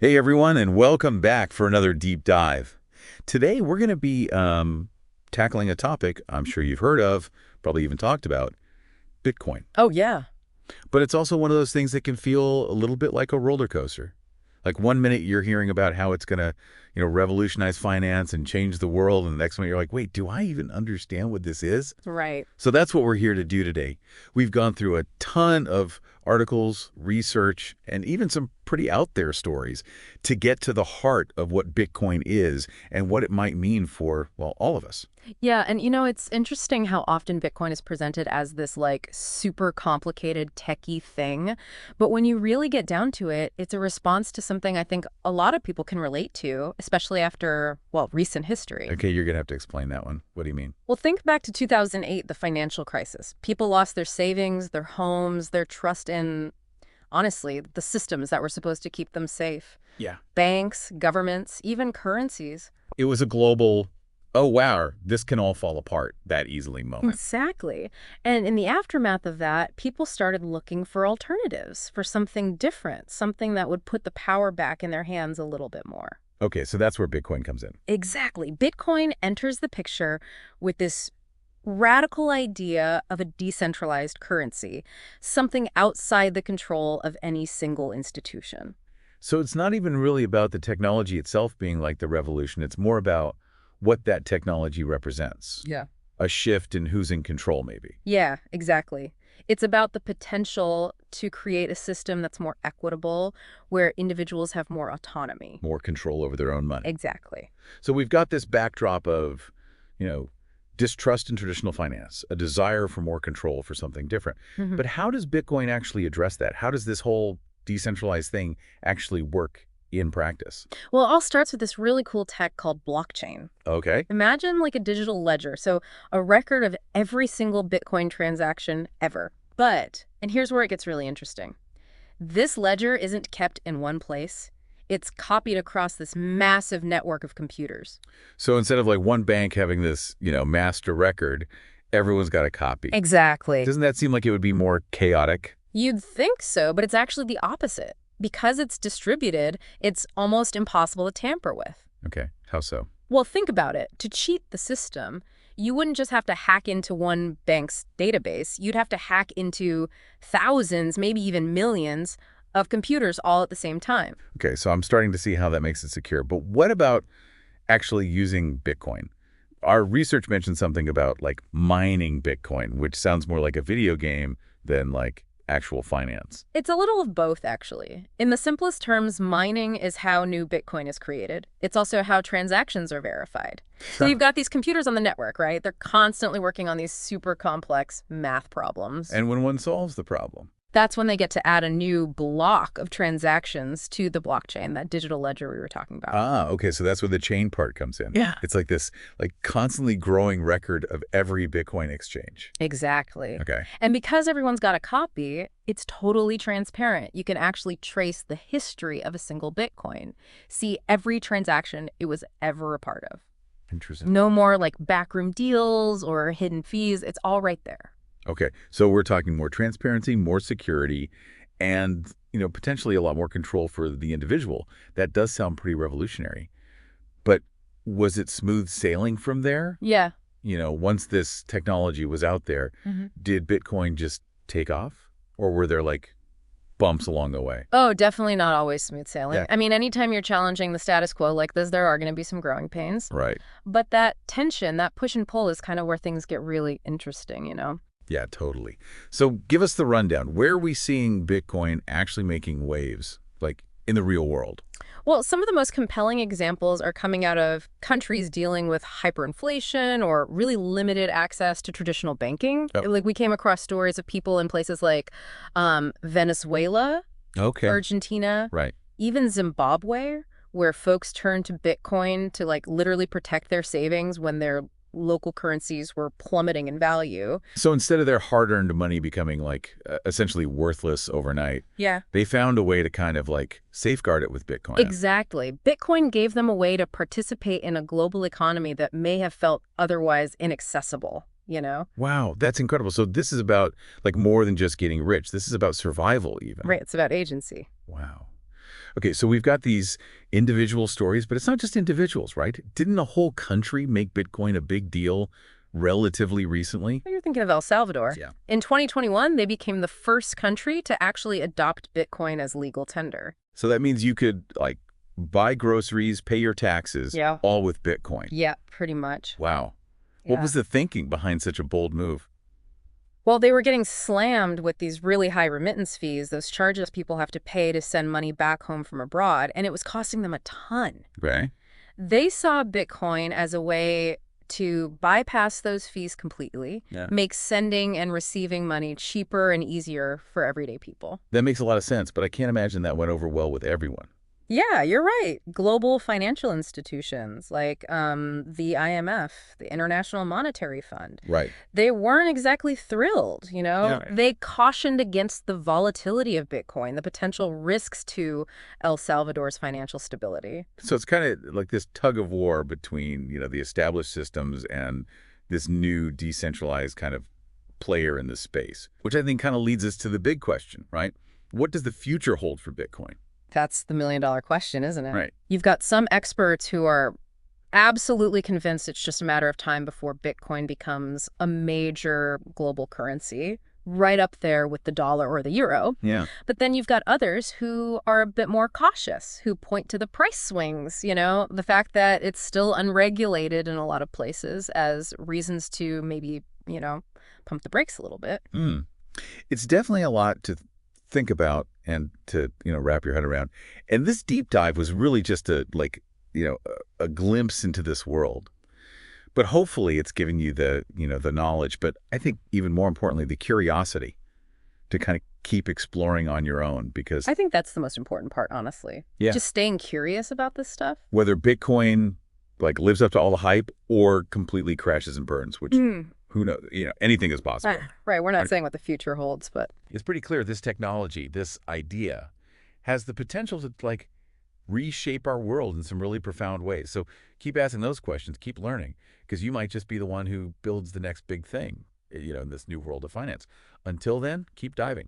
Hey everyone, and welcome back for another deep dive. Today we're going to be tackling a topic I'm sure you've heard of, probably even talked about, Bitcoin. Oh, yeah. But it's also one of those things that can feel a little bit like a roller coaster. Like one minute you're hearing about how it's going to, revolutionize finance and change the world, and the next minute you're like, wait, do I even understand what this is? Right. So that's what we're here to do today. We've gone through a ton of articles, research, and even some pretty out there stories to get to the heart of what Bitcoin is and what it might mean for, well, all of us. Yeah, and it's interesting how often Bitcoin is presented as this like super complicated techie thing. But when you really get down to it, it's a response to something I think a lot of people can relate to, especially after, well, recent history. Okay, you're going to have to explain that one. What do you mean? Well, think back to 2008, the financial crisis. People lost their savings, their homes, their trust in, honestly, the systems that were supposed to keep them safe. Yeah. Banks, governments, even currencies. It was a global, oh, wow, this can all fall apart that easily moment. Exactly. And in the aftermath of that, people started looking for alternatives, for something different, something that would put the power back in their hands a little bit more. Okay, so that's where Bitcoin comes in. Exactly. Bitcoin enters the picture with this radical idea of a decentralized currency, something outside the control of any single institution. So it's not even really about the technology itself being like the revolution. It's more about what that technology represents. Yeah. A shift in who's in control, maybe. Yeah, exactly. It's about the potential to create a system that's more equitable, where individuals have more autonomy. More control over their own money. Exactly. So we've got this backdrop of, you know, distrust in traditional finance, a desire for more control for something different. Mhm. But how does Bitcoin actually address that? How does this whole decentralized thing actually work in practice? Well, it all starts with this really cool tech called blockchain. Okay. Imagine like a digital ledger, so a record of every single Bitcoin transaction ever. But, and here's where it gets really interesting. This ledger isn't kept in one place. It's copied across this massive network of computers. So instead of like one bank having this, master record, everyone's got a copy. Exactly. Doesn't that seem like it would be more chaotic? You'd think so, but it's actually the opposite. Because it's distributed, it's almost impossible to tamper with. Okay. How so? Well, think about it. To cheat the system, you wouldn't just have to hack into one bank's database. You'd have to hack into thousands, maybe even millions of computers all at the same time. Okay, so I'm starting to see how that makes it secure. But what about actually using Bitcoin? Our research mentioned something about like mining Bitcoin, which sounds more like a video game than like actual finance. It's a little of both, actually. In the simplest terms, mining is how new Bitcoin is created. It's also how transactions are verified. So you've got these computers on the network, right? They're constantly working on these super complex math problems. And when one solves the problem. That's when they get to add a new block of transactions to the blockchain, that digital ledger we were talking about. Ah, okay, so that's where the chain part comes in. Yeah. It's like this like constantly growing record of every Bitcoin exchange. Exactly. Okay. And because everyone's got a copy, it's totally transparent. You can actually trace the history of a single Bitcoin, see every transaction it was ever a part of. Interesting. No more like backroom deals or hidden fees. It's all right there. Okay, so we're talking more transparency, more security, and potentially a lot more control for the individual. That does sound pretty revolutionary. But was it smooth sailing from there? Yeah. Once this technology was out there, did Bitcoin just take off? Or were there like bumps along the way? Oh, definitely not always smooth sailing. Yeah. I mean, anytime you're challenging the status quo like this, there are going to be some growing pains. Right. But that tension, that push and pull is kind of where things get really interesting. Yeah, totally. So give us the rundown. Where are we seeing Bitcoin actually making waves, like in the real world? Well, some of the most compelling examples are coming out of countries dealing with hyperinflation or really limited access to traditional banking. Yep. Like we came across stories of people in places like Venezuela, Okay. Argentina, Right. even Zimbabwe, where folks turn to Bitcoin to like literally protect their savings when their local currencies were plummeting in value. So instead of their hard-earned money becoming like essentially worthless overnight, Yeah. they found a way to kind of like safeguard it with Bitcoin. Exactly. Bitcoin gave them a way to participate in a global economy that may have felt otherwise inaccessible. Wow, that's incredible. So this is about like more than just getting rich. This is about survival even. Right. It's about agency. Wow. Okay, so we've got these individual stories, but it's not just individuals, right? Didn't a whole country make Bitcoin a big deal relatively recently? You're thinking of El Salvador. Yeah. In 2021, they became the first country to actually adopt Bitcoin as legal tender. So that means you could, like, buy groceries, pay your taxes, Yeah. all with Bitcoin. Yeah, pretty much. Wow. What Yeah. was the thinking behind such a bold move? Well, they were getting slammed with these really high remittance fees, those charges people have to pay to send money back home from abroad, and it was costing them a ton. Okay. They saw Bitcoin as a way to bypass those fees completely, Yeah. make sending and receiving money cheaper and easier for everyday people. That makes a lot of sense, but I can't imagine that went over well with everyone. Yeah, you're right. Global financial institutions like the IMF, the International Monetary Fund, Right. they weren't exactly thrilled, you know? Yeah. They cautioned against the volatility of Bitcoin, the potential risks to El Salvador's financial stability. So it's kind of like this tug of war between, the established systems and this new decentralized kind of player in this space, which I think kind of leads us to the big question, right? What does the future hold for Bitcoin? That's the million-dollar question, isn't it? Right. You've got some experts who are absolutely convinced it's just a matter of time before Bitcoin becomes a major global currency, right up there with the dollar or the euro. Yeah. But then you've got others who are a bit more cautious, who point to the price swings, the fact that it's still unregulated in a lot of places as reasons to maybe, pump the brakes a little bit. Mm. It's definitely a lot to think about and to, wrap your head around. And this deep dive was really just a glimpse into this world. But hopefully it's giving you the knowledge, but I think even more importantly, the curiosity to kind of keep exploring on your own, because I think that's the most important part, honestly. Yeah. Just staying curious about this stuff. whether Bitcoin lives up to all the hype or completely crashes and burns, which who knows, anything is possible. Right, we're not saying what the future holds, but It's pretty clear this technology, this idea, has the potential to reshape our world in some really profound ways. So keep asking those questions, keep learning, because you might just be the one who builds the next big thing, in this new world of finance. Until then, keep diving.